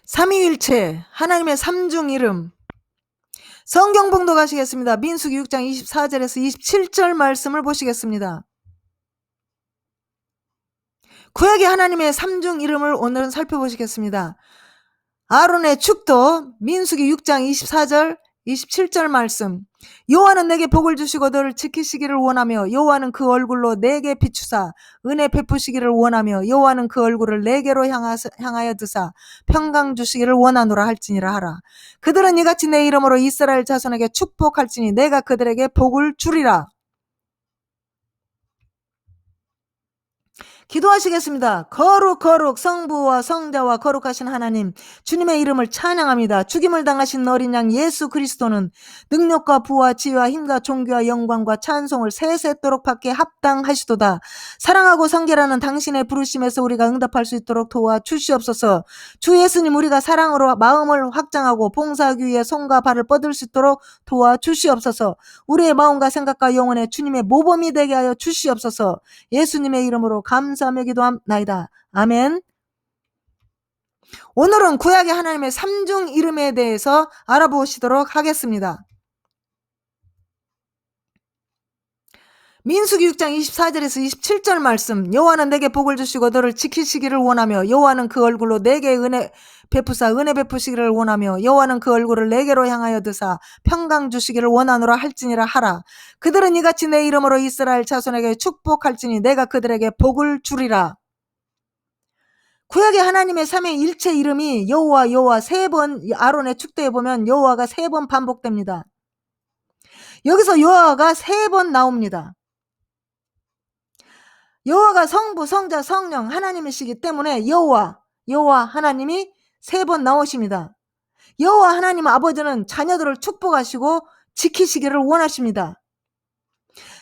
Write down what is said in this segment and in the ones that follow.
삼위일체 하나님의 삼중 이름 성경 봉독하시겠습니다. 민수기 6장 24절에서 27절 말씀을 보시겠습니다. 구약의 하나님의 삼중 이름을 오늘은 살펴보시겠습니다. 아론의 축도 민수기 6장 24절 27절 말씀. 여호와는 내게 복을 주시고 너를 지키시기를 원하며 여호와는 그 얼굴로 내게 비추사 은혜 베푸시기를 원하며 여호와는 그 얼굴을 내게로 향하여 드사 평강 주시기를 원하노라 할지니라 하라. 그들은 이같이 내 이름으로 이스라엘 자손에게 축복할지니 내가 그들에게 복을 주리라. 기도하시겠습니다. 거룩 거룩 성부와 성자와 거룩하신 하나님, 주님의 이름을 찬양합니다. 죽임을 당하신 어린 양 예수 그리스도는 능력과 부와 지혜와 힘과 존귀와 영광과 찬송을 세세토록 받게 합당하시도다. 사랑하고 성결하는 당신의 부르심에서 우리가 응답할 수 있도록 도와주시옵소서. 주 예수님, 우리가 사랑으로 마음을 확장하고 봉사하기 위해 손과 발을 뻗을 수 있도록 도와주시옵소서. 우리의 마음과 생각과 영혼에 주님의 모범이 되게 하여 주시옵소서. 예수님의 이름으로 감사하며 기도합나이다. 아멘. 오늘은 구약의 하나님의 삼중 이름에 대해서 알아보시도록 하겠습니다. 민수기 6장 24절에서 27절 말씀. 여호와는 내게 복을 주시고 너를 지키시기를 원하며 여호와는 그 얼굴로 내게 은혜 베푸사 은혜 베푸시기를 원하며 여호와는 그 얼굴을 내게로 향하여 드사 평강 주시기를 원하노라 할지니라 하라. 그들은 이같이 내 이름으로 이스라엘 자손에게 축복할지니 내가 그들에게 복을 주리라. 구약의 하나님의 삼위일체 이름이 여호와 여호와 세 번, 아론의 축도에 보면 여호와가 세 번 반복됩니다. 여기서 여호와가 세 번 나옵니다. 여호와가 성부, 성자, 성령 하나님이시기 때문에 여호와 하나님이 세 번 나오십니다. 여호와 하나님 아버지는 자녀들을 축복하시고 지키시기를 원하십니다.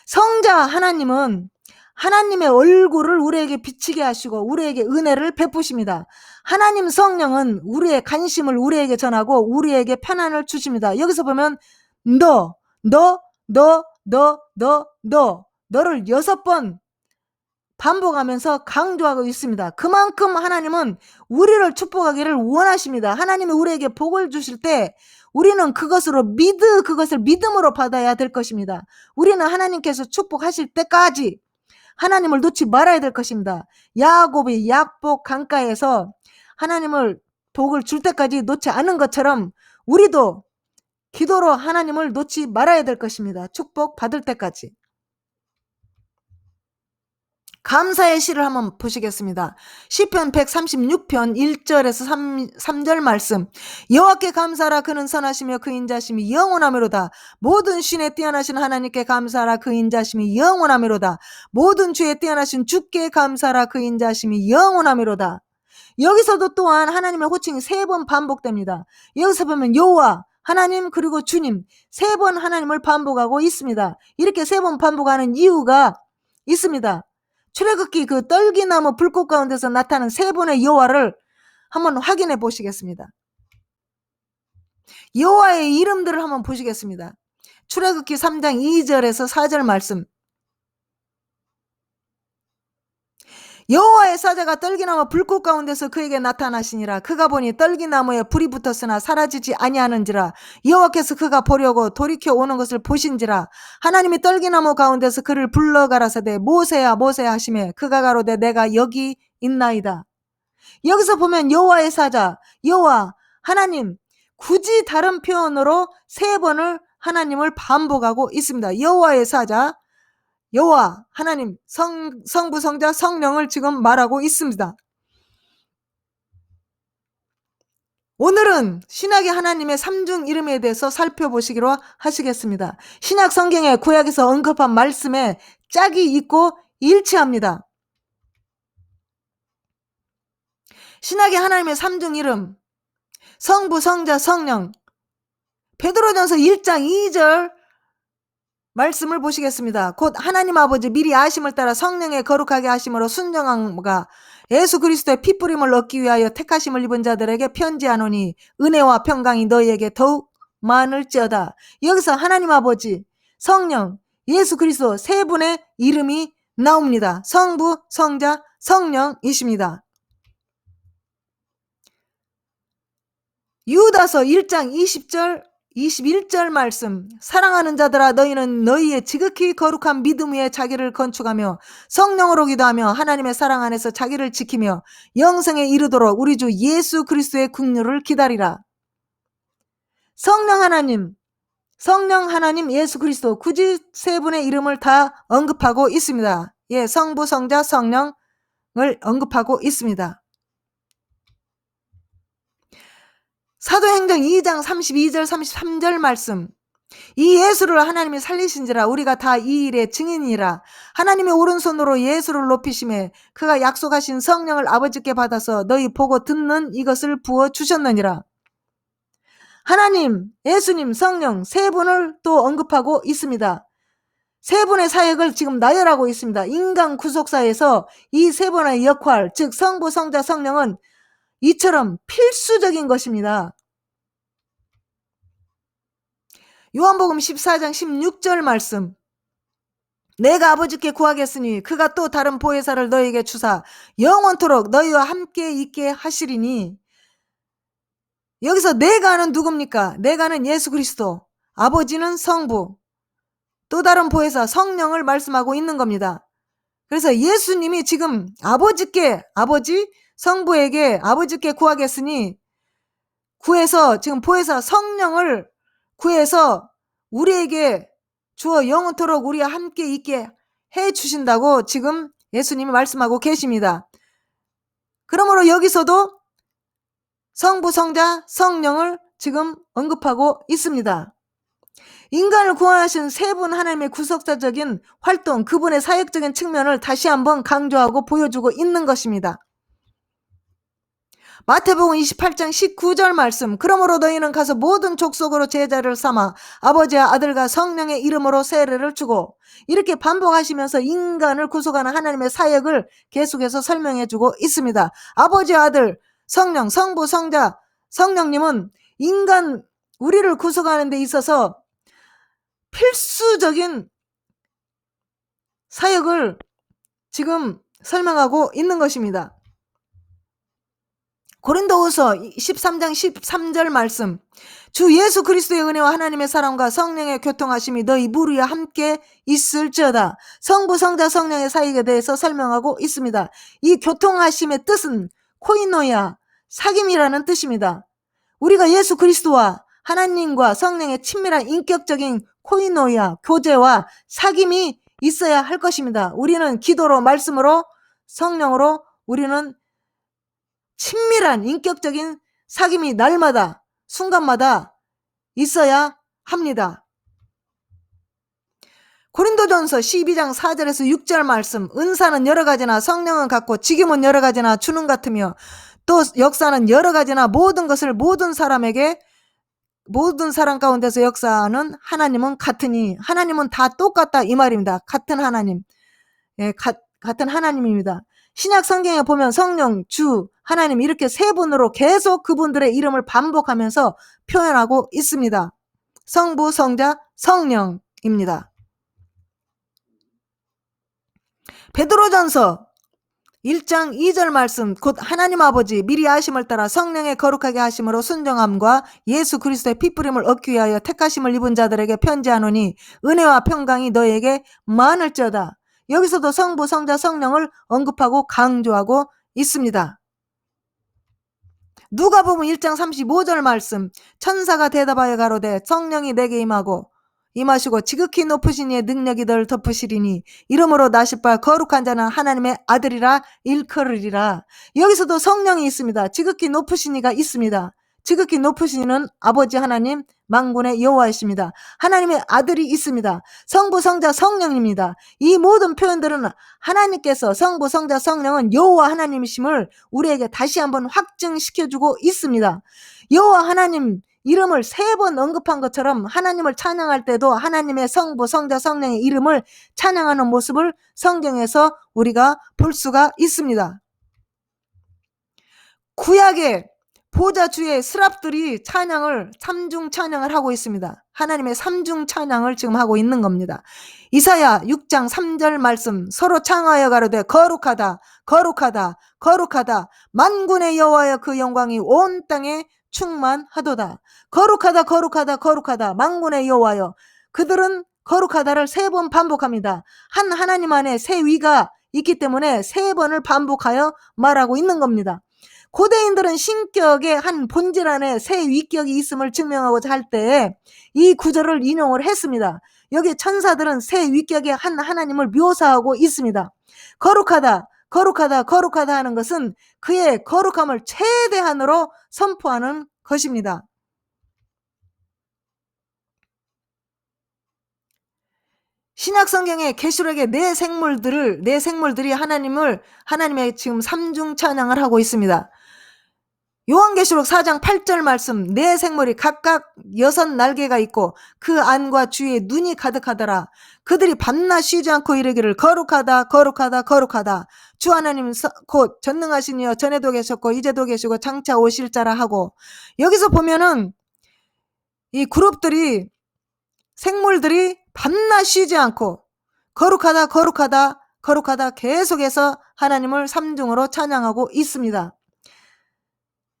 성자 하나님은 하나님의 얼굴을 우리에게 비치게 하시고 우리에게 은혜를 베푸십니다. 하나님 성령은 우리의 관심을 우리에게 전하고 우리에게 편안을 주십니다. 여기서 보면 너를 6번 반복하면서 강조하고 있습니다. 그만큼 하나님은 우리를 축복하기를 원하십니다. 하나님이 우리에게 복을 주실 때 우리는 그것을 믿음으로 받아야 될 것입니다. 우리는 하나님께서 축복하실 때까지 하나님을 놓지 말아야 될 것입니다. 야곱이 약복 강가에서 하나님을 복을 줄 때까지 놓지 않은 것처럼 우리도 기도로 하나님을 놓지 말아야 될 것입니다. 축복 받을 때까지. 감사의 시를 한번 보시겠습니다. 시편 136편 1절에서 3절 말씀. 여호와께 감사하라. 그는 선하시며 그 인자심이 영원하미로다. 모든 신에 뛰어나신 하나님께 감사하라. 그 인자심이 영원하미로다. 모든 주에 뛰어나신 주께 감사하라. 그 인자심이 영원하미로다. 여기서도 또한 하나님의 호칭이 세 번 반복됩니다. 여기서 보면 여호와 하나님 그리고 주님 세 번 하나님을 반복하고 있습니다. 이렇게 세 번 반복하는 이유가 있습니다. 출애굽기 그 떨기나무 불꽃 가운데서 나타나는 세 분의 여호와를 한번 확인해 보시겠습니다. 여호와의 이름들을 한번 보시겠습니다. 출애굽기 3장 2절에서 4절 말씀. 여호와의 사자가 떨기나무 불꽃 가운데서 그에게 나타나시니라. 그가 보니 떨기나무에 불이 붙었으나 사라지지 아니하는지라. 여호와께서 그가 보려고 돌이켜 오는 것을 보신지라. 하나님이 떨기나무 가운데서 그를 불러 가라사대 모세야 모세야 하시매 그가 가로되 내가 여기 있나이다. 여기서 보면 여호와의 사자, 여호와 하나님 굳이 다른 표현으로 세 번을 하나님을 반복하고 있습니다. 여호와의 사자, 여호와 하나님 성부 성자 성령을 지금 말하고 있습니다. 오늘은 신약의 하나님의 삼중 이름에 대해서 살펴보시기로 하시겠습니다. 신약 성경의 구약에서 언급한 말씀에 짝이 있고 일치합니다. 신약의 하나님의 삼중 이름 성부 성자 성령 베드로전서 1장 2절 말씀을 보시겠습니다. 곧 하나님 아버지 미리 아심을 따라 성령의 거룩하게 하심으로 순정함과 예수 그리스도의 피뿌림을 얻기 위하여 택하심을 입은 자들에게 편지하노니 은혜와 평강이 너희에게 더욱 많을지어다. 여기서 하나님 아버지, 성령, 예수 그리스도 세 분의 이름이 나옵니다. 성부, 성자, 성령이십니다. 유다서 1장 20절 21절 말씀, 사랑하는 자들아 너희는 너희의 지극히 거룩한 믿음 위에 자기를 건축하며 성령으로 기도하며 하나님의 사랑 안에서 자기를 지키며 영생에 이르도록 우리 주 예수 그리스도의 긍휼을 기다리라. 성령 하나님 예수 그리스도, 굳이 세 분의 이름을 다 언급하고 있습니다. 예, 성부, 성자, 성령을 언급하고 있습니다. 사도행전 2장 32절 33절 말씀, 이 예수를 하나님이 살리신지라 우리가 다 이 일의 증인이라. 하나님의 오른손으로 예수를 높이심에 그가 약속하신 성령을 아버지께 받아서 너희 보고 듣는 이것을 부어주셨느니라. 하나님, 예수님, 성령 세 분을 또 언급하고 있습니다. 세 분의 사역을 지금 나열하고 있습니다. 인간 구속사에서 이 세 분의 역할, 즉 성부, 성자, 성령은 이처럼 필수적인 것입니다. 요한복음 14장 16절 말씀, 내가 아버지께 구하겠으니 그가 또 다른 보혜사를 너희에게 주사 영원토록 너희와 함께 있게 하시리니. 여기서 내가는 누굽니까? 내가는 예수 그리스도, 아버지는 성부, 또 다른 보혜사 성령을 말씀하고 있는 겁니다. 그래서 예수님이 지금 성부에게 아버지께 구하겠으니 구해서 지금 보혜사 성령을 구해서 우리에게 주어 영원토록 우리와 함께 있게 해 주신다고 지금 예수님이 말씀하고 계십니다. 그러므로 여기서도 성부, 성자, 성령을 지금 언급하고 있습니다. 인간을 구원하신 세 분 하나님의 구속사적인 활동, 그분의 사역적인 측면을 다시 한번 강조하고 보여주고 있는 것입니다. 마태복음 28장 19절 말씀, 그러므로 너희는 가서 모든 족속으로 제자를 삼아 아버지와 아들과 성령의 이름으로 세례를 주고, 이렇게 반복하시면서 인간을 구속하는 하나님의 사역을 계속해서 설명해 주고 있습니다. 아버지와 아들, 성령, 성부, 성자, 성령님은 우리를 구속하는 데 있어서 필수적인 사역을 지금 설명하고 있는 것입니다. 고린도후서 13장 13절 말씀, 주 예수 그리스도의 은혜와 하나님의 사랑과 성령의 교통하심이 너희 무리와 함께 있을지어다. 성부, 성자, 성령의 사역에 대해서 설명하고 있습니다. 이 교통하심의 뜻은 코이노야, 사귐이라는 뜻입니다. 우리가 예수 그리스도와 하나님과 성령의 친밀한 인격적인 코이노야, 교제와 사귐이 있어야 할 것입니다. 우리는 기도로, 말씀으로, 성령으로 우리는 친밀한 인격적인 사귐이 날마다 순간마다 있어야 합니다. 고린도전서 12장 4절에서 6절 말씀, 은사는 여러 가지나 성령은 같고 직임은 여러 가지나 주는 같으며 또 역사는 여러 가지나 모든 것을 모든 사람 가운데서 역사하는 하나님은 같으니. 하나님은 다 똑같다 이 말입니다. 같은 하나님, 같은 하나님입니다. 신약 성경에 보면 성령, 주, 하나님 이렇게 세 분으로 계속 그분들의 이름을 반복하면서 표현하고 있습니다. 성부, 성자, 성령입니다. 베드로전서 1장 2절 말씀, 곧 하나님 아버지 미리 아심을 따라 성령의 거룩하게 하심으로 순정함과 예수 그리스도의 핏부림을 얻기 위하여 택하심을 입은 자들에게 편지하노니 은혜와 평강이 너에게 많을지어다. 여기서도 성부, 성자, 성령을 언급하고 강조하고 있습니다. 누가복음 1장 35절 말씀, 천사가 대답하여 가로되 성령이 내게 임하시고 지극히 높으신 이의 능력이 널 덮으시리니 이러므로 나실 바 거룩한 자는 하나님의 아들이라 일컬으리라. 여기서도 성령이 있습니다. 지극히 높으신 이가 있습니다. 지극히 높으신 이는 아버지 하나님 만군의 여호와이십니다. 하나님의 아들이 있습니다. 성부, 성자, 성령입니다. 이 모든 표현들은 하나님께서 성부, 성자, 성령은 여호와 하나님이심을 우리에게 다시 한번 확증시켜주고 있습니다. 여호와 하나님 이름을 3번 언급한 것처럼 하나님을 찬양할 때도 하나님의 성부, 성자, 성령의 이름을 찬양하는 모습을 성경에서 우리가 볼 수가 있습니다. 구약의 보좌 주의 스랍들이 삼중 찬양을 하고 있습니다. 하나님의 삼중 찬양을 지금 하고 있는 겁니다. 이사야 6장 3절 말씀, 서로 창하여 가로되 거룩하다, 거룩하다, 거룩하다. 만군의 여호와여 그 영광이 온 땅에 충만하도다. 거룩하다 거룩하다 거룩하다 만군의 여호와여. 그들은 거룩하다를 3번 반복합니다. 한 하나님 안에 세 위가 있기 때문에 3번을 반복하여 말하고 있는 겁니다. 고대인들은 신격의 한 본질 안에 세 위격이 있음을 증명하고자 할 때 이 구절을 인용을 했습니다. 여기 천사들은 세 위격의 한 하나님을 묘사하고 있습니다. 거룩하다, 거룩하다, 거룩하다 하는 것은 그의 거룩함을 최대한으로 선포하는 것입니다. 신약 성경의 계시록의 네 생물들이 하나님의 지금 삼중 찬양을 하고 있습니다. 요한계시록 4장 8절 말씀, 네 생물이 각각 6날개가 있고 그 안과 주위에 눈이 가득하더라. 그들이 밤낮 쉬지 않고 이르기를 거룩하다 거룩하다 거룩하다. 주 하나님 곧 전능하신 이여 전에도 계셨고 이제도 계시고 장차 오실 자라 하고, 여기서 보면은 이 그룹들이 생물들이 밤낮 쉬지 않고 거룩하다 거룩하다 거룩하다 계속해서 하나님을 삼중으로 찬양하고 있습니다.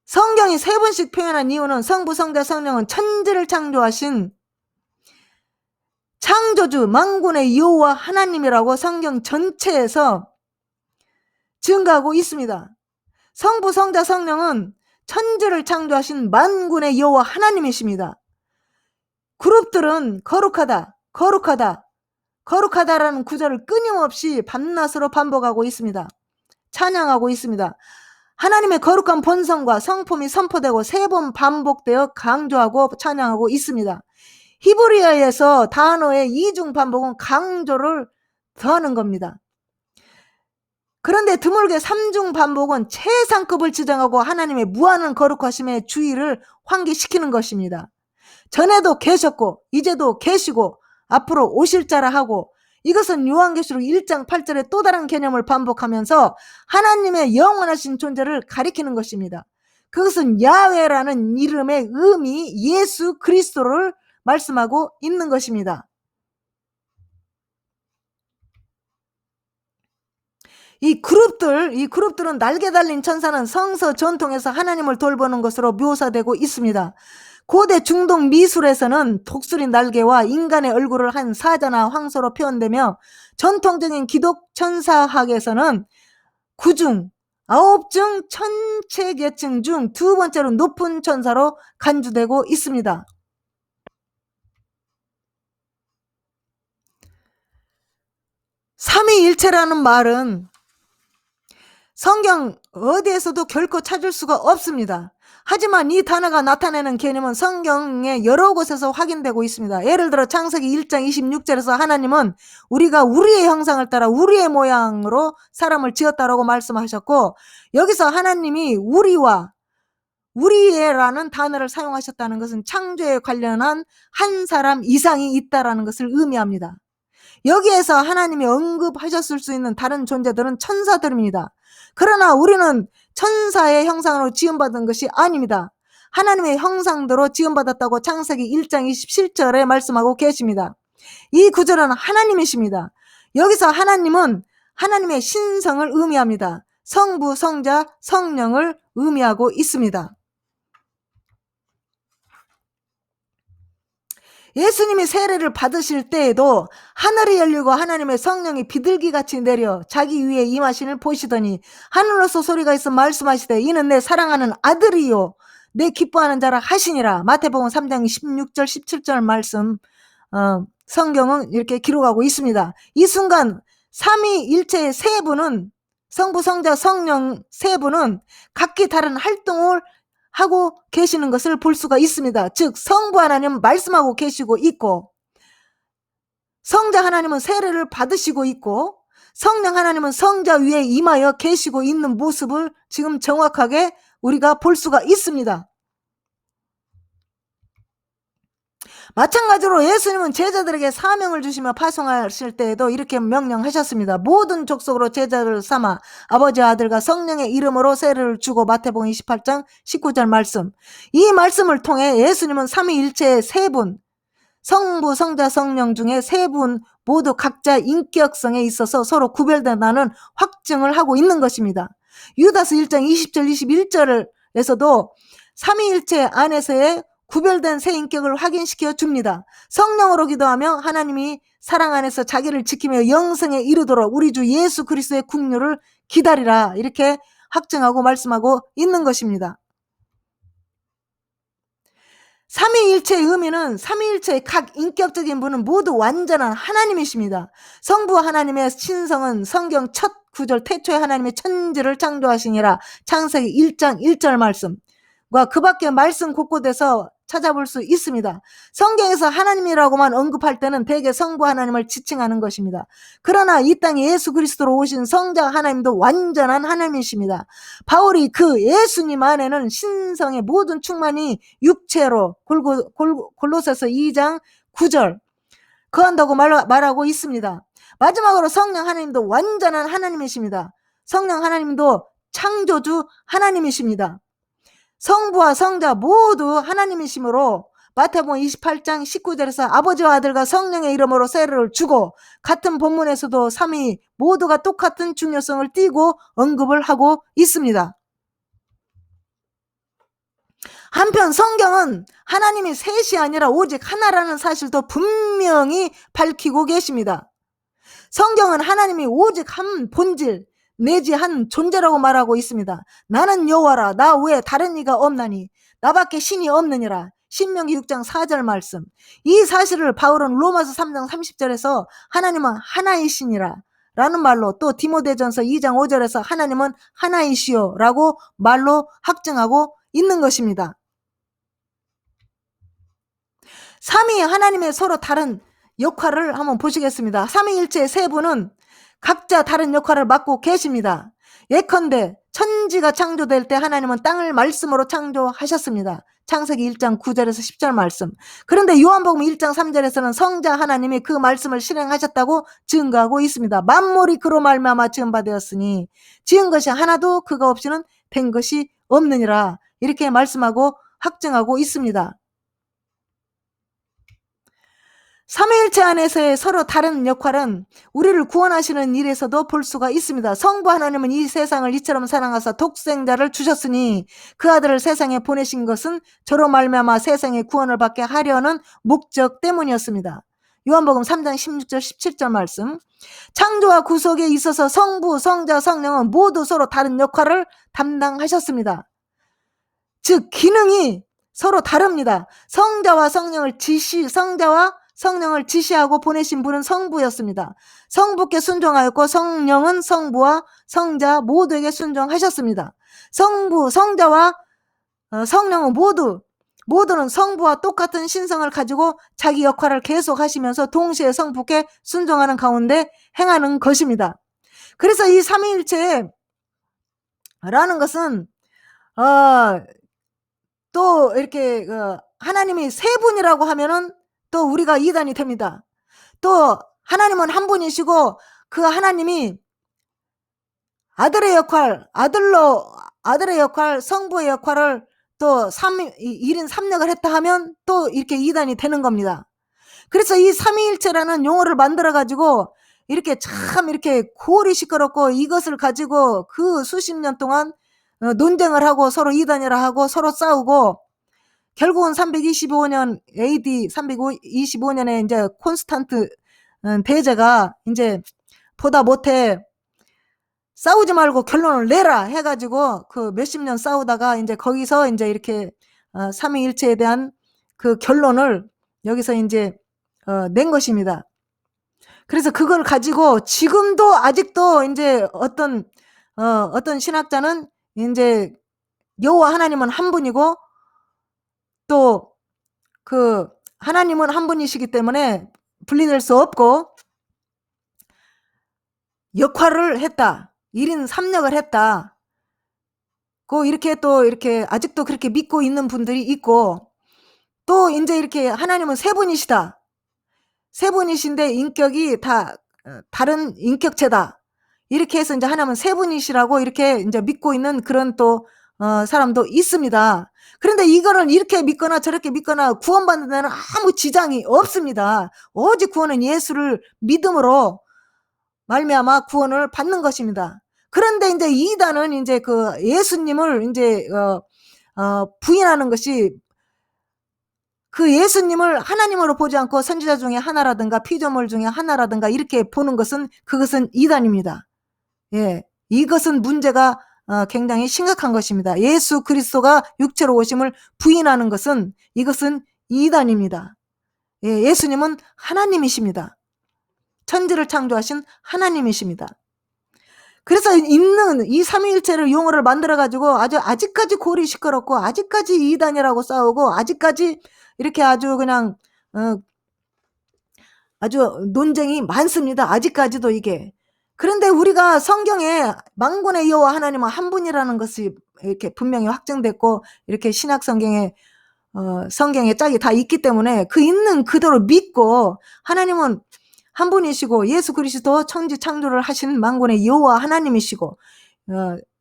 성경이 3번씩 표현한 이유는 성부, 성자, 성령은 천지를 창조하신 창조주 만군의 여호와 하나님이라고 성경 전체에서 증거하고 있습니다. 성부, 성자, 성령은 천지를 창조하신 만군의 여호와 하나님이십니다. 그룹들은 거룩하다, 거룩하다, 거룩하다라는 구절을 끊임없이 밤낮으로 반복하고 있습니다. 찬양하고 있습니다. 하나님의 거룩한 본성과 성품이 선포되고 3번 반복되어 강조하고 찬양하고 있습니다. 히브리어에서 단어의 이중 반복은 강조를 더하는 겁니다. 그런데 드물게 3중 반복은 최상급을 지정하고 하나님의 무한한 거룩하심의 주의를 환기시키는 것입니다. 전에도 계셨고 이제도 계시고 앞으로 오실 자라 하고, 이것은 요한계시록 1장 8절의 또 다른 개념을 반복하면서 하나님의 영원하신 존재를 가리키는 것입니다. 그것은 야훼라는 이름의 의미 예수 그리스도를 말씀하고 있는 것입니다. 이 그룹들은 날개 달린 천사는 성서 전통에서 하나님을 돌보는 것으로 묘사되고 있습니다. 고대 중동 미술에서는 독수리 날개와 인간의 얼굴을 한 사자나 황소로 표현되며, 전통적인 기독 천사학에서는 9중, 9중 천체계층 중 2번째로 높은 천사로 간주되고 있습니다. 삼위일체라는 말은 성경 어디에서도 결코 찾을 수가 없습니다. 하지만 이 단어가 나타내는 개념은 성경의 여러 곳에서 확인되고 있습니다. 예를 들어 창세기 1장 26절에서 하나님은 우리가 우리의 형상을 따라 우리의 모양으로 사람을 지었다라고 말씀하셨고, 여기서 하나님이 우리의라는 단어를 사용하셨다는 것은 창조에 관련한 한 사람 이상이 있다라는 것을 의미합니다. 여기에서 하나님이 언급하셨을 수 있는 다른 존재들은 천사들입니다. 그러나 우리는 천사의 형상으로 지음받은 것이 아닙니다. 하나님의 형상대로 지음받았다고 창세기 1장 27절에 말씀하고 계십니다. 이 구절은 하나님이십니다. 여기서 하나님은 하나님의 신성을 의미합니다. 성부, 성자, 성령을 의미하고 있습니다. 예수님이 세례를 받으실 때에도 하늘이 열리고 하나님의 성령이 비둘기같이 내려 자기 위에 임하심을 보시더니 하늘로서 소리가 있어 말씀하시되 이는 내 사랑하는 아들이요 내 기뻐하는 자라 하시니라. 마태복음 3장 16절 17절 말씀, 성경은 이렇게 기록하고 있습니다. 이 순간 삼위일체의 세 분은, 성부, 성자, 성령 세 분은 각기 다른 활동을 하고 계시는 것을 볼 수가 있습니다. 즉 성부 하나님은 말씀하고 계시고 있고, 성자 하나님은 세례를 받으시고 있고, 성령 하나님은 성자 위에 임하여 계시고 있는 모습을 지금 정확하게 우리가 볼 수가 있습니다. 마찬가지로 예수님은 제자들에게 사명을 주시며 파송하실 때에도 이렇게 명령하셨습니다. 모든 족속으로 제자를 삼아 아버지와 아들과 성령의 이름으로 세례를 주고. 마태복음 28장 19절 말씀. 이 말씀을 통해 예수님은 삼위일체의 세 분, 성부, 성자, 성령 중에 세 분 모두 각자 인격성에 있어서 서로 구별된다는 확증을 하고 있는 것입니다. 유다서 1장 20절 21절에서도 삼위일체 안에서의 구별된 새 인격을 확인시켜 줍니다. 성령으로 기도하며 하나님이 사랑 안에서 자기를 지키며 영생에 이르도록 우리 주 예수 그리스도의 국류를 기다리라, 이렇게 확증하고 말씀하고 있는 것입니다. 삼위일체의 의미는 삼위일체의 각 인격적인 분은 모두 완전한 하나님이십니다. 성부 하나님의 신성은 성경 첫 구절 태초에 하나님의 천지를 창조하시니라, 창세기 1장 1절 말씀과 그 밖에 말씀 곳곳에서 찾아볼 수 있습니다. 성경에서 하나님이라고만 언급할 때는 대개 성부 하나님을 지칭하는 것입니다. 그러나 이 땅에 예수 그리스도로 오신 성자 하나님도 완전한 하나님이십니다. 바울이 그 예수님 안에는 신성의 모든 충만이 육체로 골로새서 2장 9절 거한다고 말하고 있습니다. 마지막으로 성령 하나님도 완전한 하나님이십니다. 성령 하나님도 창조주 하나님이십니다. 성부와 성자 모두 하나님이시므로 마태복음 28장 19절에서 아버지와 아들과 성령의 이름으로 세례를 주고, 같은 본문에서도 삼위 모두가 똑같은 중요성을 띠고 언급을 하고 있습니다. 한편 성경은 하나님이 셋이 아니라 오직 하나라는 사실도 분명히 밝히고 계십니다. 성경은 하나님이 오직 한 본질 내지 한 존재라고 말하고 있습니다. 나는 여호와라, 나 외에 다른 이가 없나니 나밖에 신이 없느니라. 신명기 6장 4절 말씀. 이 사실을 바울은 로마서 3장 30절에서 하나님은 하나이시니라 라는 말로, 또 디모데전서 2장 5절에서 하나님은 하나이시오 라고 말로 확증하고 있는 것입니다. 삼위 하나님의 서로 다른 역할을 한번 보시겠습니다. 삼위일체의 세 분은 각자 다른 역할을 맡고 계십니다. 예컨대 천지가 창조될 때 하나님은 땅을 말씀으로 창조하셨습니다. 창세기 1장 9절에서 10절 말씀. 그런데 요한복음 1장 3절에서는 성자 하나님이 그 말씀을 실행하셨다고 증거하고 있습니다. 만물이 그로 말미암아 지은 바 되었으니 지은 것이 하나도 그가 없이는 된 것이 없느니라, 이렇게 말씀하고 확증하고 있습니다. 삼위일체 안에서의 서로 다른 역할은 우리를 구원하시는 일에서도 볼 수가 있습니다. 성부 하나님은 이 세상을 이처럼 사랑하사 독생자를 주셨으니 그 아들을 세상에 보내신 것은 저로 말미암아 세상의 구원을 받게 하려는 목적 때문이었습니다. 요한복음 3장 16절 17절 말씀. 창조와 구속에 있어서 성부, 성자, 성령은 모두 서로 다른 역할을 담당하셨습니다. 즉 기능이 서로 다릅니다. 성자와 성령을 지시하고 보내신 분은 성부였습니다. 성부께 순종하였고 성령은 성부와 성자 모두에게 순종하셨습니다. 성자와 성령은 모두는 성부와 똑같은 신성을 가지고 자기 역할을 계속 하시면서 동시에 성부께 순종하는 가운데 행하는 것입니다. 그래서 이 삼위일체라는 것은 또 이렇게 하나님이 세 분이라고 하면은 또 우리가 이단이 됩니다. 또 하나님은 한 분이시고 그 하나님이 아들의 역할, 성부의 역할을 또 1인 3역을 했다 하면 또 이렇게 이단이 되는 겁니다. 그래서 이 삼위일체라는 용어를 만들어 가지고 이렇게 참 이렇게 골이 시끄럽고, 이것을 가지고 그 수십 년 동안 논쟁을 하고 서로 이단이라 하고 서로 싸우고, 결국은 325년 AD 325년에 이제 콘스탄트 대제가 이제 보다 못해 싸우지 말고 결론을 내라 해가지고 그 몇십 년 싸우다가 이제 거기서 이제 이렇게 삼위일체에 대한 그 결론을 여기서 이제 낸 것입니다. 그래서 그걸 가지고 지금도 아직도 이제 어떤 신학자는 이제 여호와 하나님은 한 분이고 또 그 하나님은 한 분이시기 때문에 분리될 수 없고 역할을 했다. 1인 3역을 했다. 이렇게 또 이렇게 아직도 그렇게 믿고 있는 분들이 있고, 또 이제 이렇게 하나님은 세 분이시다. 세 분이신데 인격이 다 다른 인격체다. 이렇게 해서 이제 하나님은 세 분이시라고 이렇게 이제 믿고 있는 그런 또 사람도 있습니다. 그런데 이거를 이렇게 믿거나 저렇게 믿거나 구원받는 데는 아무 지장이 없습니다. 오직 구원은 예수를 믿음으로 말미암아 구원을 받는 것입니다. 그런데 이제 이단은 이제 그 예수님을 이제 부인하는 것이 그 예수님을 하나님으로 보지 않고 선지자 중에 하나라든가 피조물 중에 하나라든가 이렇게 보는 것은 그것은 이단입니다. 예, 이것은 문제가 굉장히 심각한 것입니다. 예수 그리스도가 육체로 오심을 부인하는 것은 이것은 이단입니다. 예, 예수님은 하나님이십니다. 천지를 창조하신 하나님이십니다. 그래서 있는 이 삼위일체를 용어를 만들어가지고 아직까지 골이 시끄럽고 아직까지 이단이라고 싸우고 아직까지 이렇게 아주 그냥 아주 논쟁이 많습니다. 아직까지도 이게. 그런데 우리가 성경에 만군의 여호와 하나님은 한 분이라는 것이 이렇게 분명히 확정됐고 이렇게 신약 성경에 성경에 짝이 다 있기 때문에 그 있는 그대로 믿고 하나님은 한 분이시고 예수 그리스도 천지 창조를 하신 만군의 여호와 하나님이시고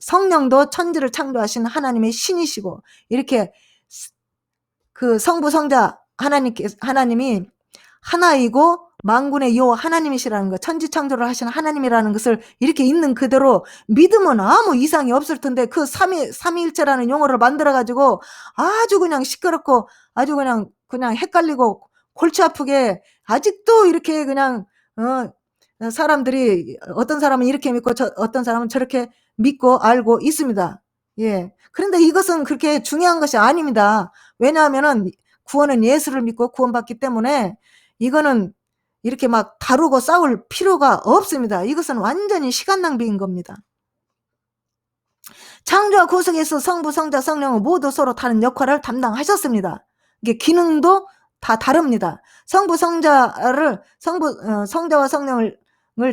성령도 천지를 창조하신 하나님의 신이시고 이렇게 그 성부 성자 하나님이 하나이고 만군의 여호와 하나님이시라는 것, 천지 창조를 하신 하나님이라는 것을 이렇게 있는 그대로 믿으면 아무 이상이 없을 텐데 그 삼위일체라는 용어를 만들어 가지고 아주 그냥 시끄럽고 아주 그냥 헷갈리고 골치 아프게 아직도 이렇게 그냥 사람들이 어떤 사람은 이렇게 믿고 어떤 사람은 저렇게 믿고 알고 있습니다. 예. 그런데 이것은 그렇게 중요한 것이 아닙니다. 왜냐하면은 구원은 예수를 믿고 구원받기 때문에 이거는 이렇게 막 다루고 싸울 필요가 없습니다. 이것은 완전히 시간 낭비인 겁니다. 창조와 구속에서 성부, 성자, 성령은 모두 서로 다른 역할을 담당하셨습니다. 이게 기능도 다 다릅니다. 성부, 성자와 성령을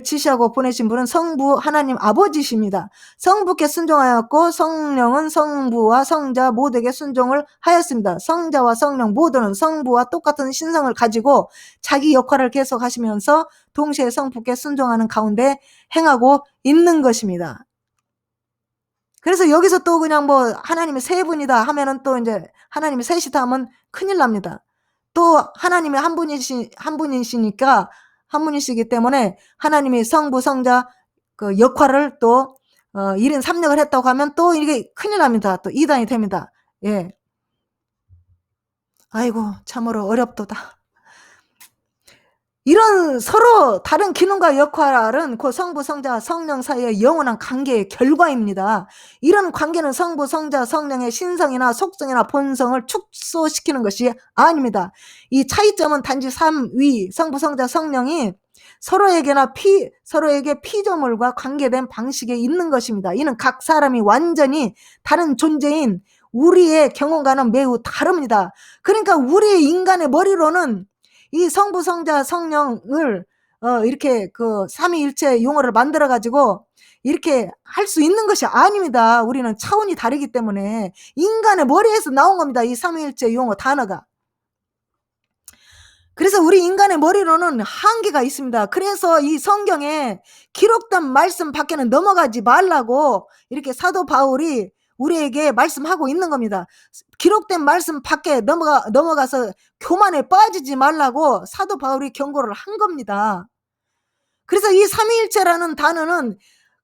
지시하고 보내신 분은 성부 하나님 아버지십니다. 성부께 순종하였고 성령은 성부와 성자 모두에게 순종을 하였습니다. 성자와 성령 모두는 성부와 똑같은 신성을 가지고 자기 역할을 계속하시면서 동시에 성부께 순종하는 가운데 행하고 있는 것입니다. 그래서 여기서 또 그냥 뭐 하나님이 세 분이다 하면은 또 이제 하나님이 셋이다 하면 큰일 납니다. 또 하나님이 한 분이시니까 한 분이시기 때문에 하나님이 성부 성자 그 역할을 또 1인 3역을 했다고 하면 또 이게 큰일 납니다. 또 이단이 됩니다. 예. 아이고 참으로 어렵도다. 이런 서로 다른 기능과 역할은 그 성부, 성자, 성령 사이의 영원한 관계의 결과입니다. 이런 관계는 성부, 성자, 성령의 신성이나 속성이나 본성을 축소시키는 것이 아닙니다. 이 차이점은 단지 삼위, 성부, 성자, 성령이 서로에게 피조물과 관계된 방식에 있는 것입니다. 이는 각 사람이 완전히 다른 존재인 우리의 경험과는 매우 다릅니다. 그러니까 우리 인간의 머리로는 이 성부, 성자, 성령을 이렇게 그 삼위일체 용어를 만들어 가지고 이렇게 할 수 있는 것이 아닙니다. 우리는 차원이 다르기 때문에 인간의 머리에서 나온 겁니다. 이 삼위일체 용어 단어가. 그래서 우리 인간의 머리로는 한계가 있습니다. 그래서 이 성경에 기록된 말씀 밖에는 넘어가지 말라고 이렇게 사도 바울이 우리에게 말씀하고 있는 겁니다. 기록된 말씀 밖에 넘어가서 교만에 빠지지 말라고 사도 바울이 경고를 한 겁니다. 그래서 이 삼위일체라는 단어는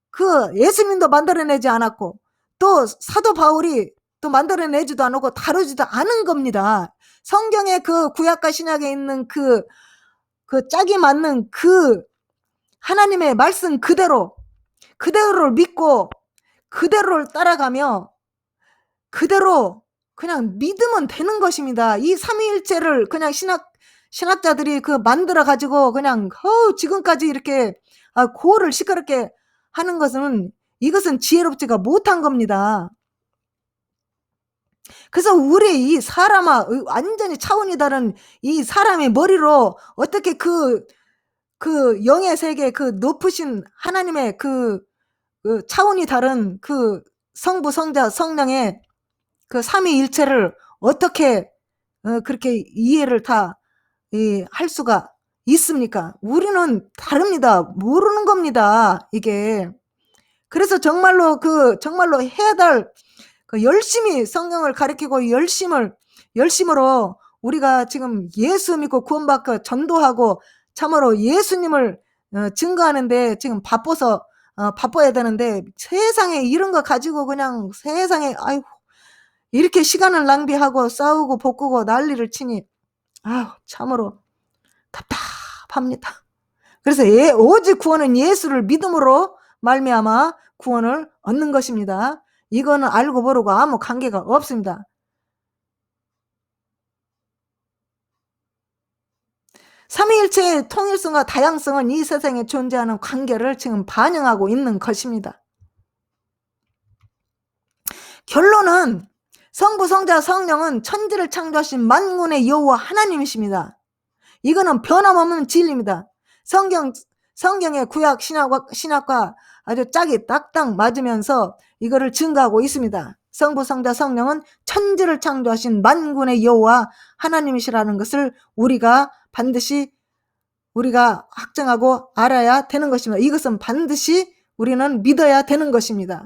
그 예수님도 만들어내지 않았고 또 사도 바울이 또 만들어내지도 않고 다루지도 않은 겁니다. 성경의 그 구약과 신약에 있는 그 짝이 맞는 그 하나님의 말씀 그대로를 믿고 그대로를 따라가며 그대로 그냥 믿으면 되는 것입니다. 이 삼위일체를 그냥 신학자들이 그 만들어 가지고 그냥 지금까지 이렇게 고를 시끄럽게 하는 것은 이것은 지혜롭지가 못한 겁니다. 그래서 우리 이 사람아 완전히 차원이 다른 이 사람의 머리로 어떻게 그 영의 세계 그 높으신 하나님의 그 차원이 다른 그 성부 성자 성령의 그 삼위일체를 어떻게 그렇게 이해를 다 할 수가 있습니까? 우리는 다릅니다. 모르는 겁니다. 이게. 그래서 정말로 해야 될 열심히 성경을 가르치고 열심으로 우리가 지금 예수 믿고 구원받고 전도하고 참으로 예수님을 증거하는데 지금 바빠야 되는데 세상에 이런 거 가지고 그냥 세상에 아이고 이렇게 시간을 낭비하고 싸우고 볶고 난리를 치니 참으로 답답합니다. 그래서 오직 구원은 예수를 믿음으로 말미암아 구원을 얻는 것입니다. 이거는 알고 모르고 아무 관계가 없습니다. 삼위일체의 통일성과 다양성은 이 세상에 존재하는 관계를 지금 반영하고 있는 것입니다. 결론은 성부, 성자, 성령은 천지를 창조하신 만군의 여호와 하나님이십니다. 이거는 변함없는 진리입니다. 성경의 구약 신학과 아주 짝이 딱딱 맞으면서 이거를 증거하고 있습니다. 성부, 성자, 성령은 천지를 창조하신 만군의 여호와 하나님이시라는 것을 우리가 반드시 확정하고 알아야 되는 것입니다. 이것은 반드시 우리는 믿어야 되는 것입니다.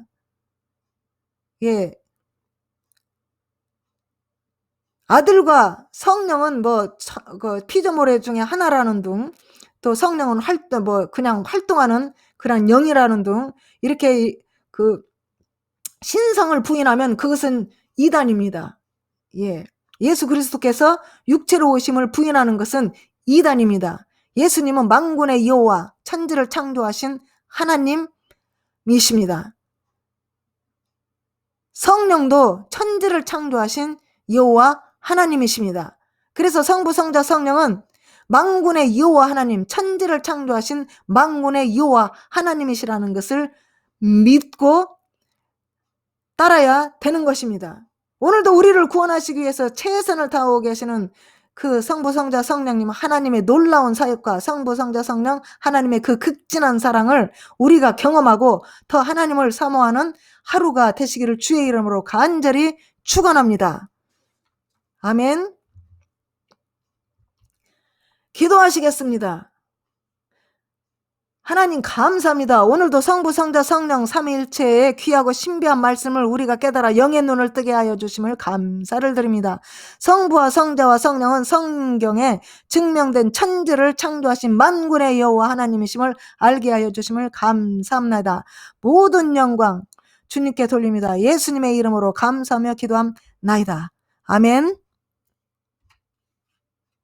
예. 아들과 성령은 피조물의 중에 하나라는 둥, 또 성령은 그냥 활동하는 그런 영이라는 둥, 이렇게 신성을 부인하면 그것은 이단입니다. 예. 예수 그리스도께서 육체로 오심을 부인하는 것은 이단입니다. 예수님은 만군의 여호와, 천지를 창조하신 하나님이십니다. 성령도 천지를 창조하신 여호와 하나님이십니다. 그래서 성부, 성자, 성령은 만군의 여호와 하나님, 천지를 창조하신 만군의 여호와 하나님이시라는 것을 믿고 따라야 되는 것입니다. 오늘도 우리를 구원하시기 위해서 최선을 다하고 계시는 그 성부, 성자, 성령님 하나님의 놀라운 사역과 성부, 성자, 성령 하나님의 그 극진한 사랑을 우리가 경험하고 더 하나님을 사모하는 하루가 되시기를 주의 이름으로 간절히 축원합니다. 아멘. 기도하시겠습니다. 하나님 감사합니다. 오늘도 성부, 성자, 성령 삼위일체의 귀하고 신비한 말씀을 우리가 깨달아 영의 눈을 뜨게 하여 주심을 감사를 드립니다. 성부와 성자와 성령은 성경에 증명된 천지를 창조하신 만군의 여호와 하나님이심을 알게 하여 주심을 감사합니다. 모든 영광 주님께 돌립니다. 예수님의 이름으로 감사하며 기도함나이다. 아멘.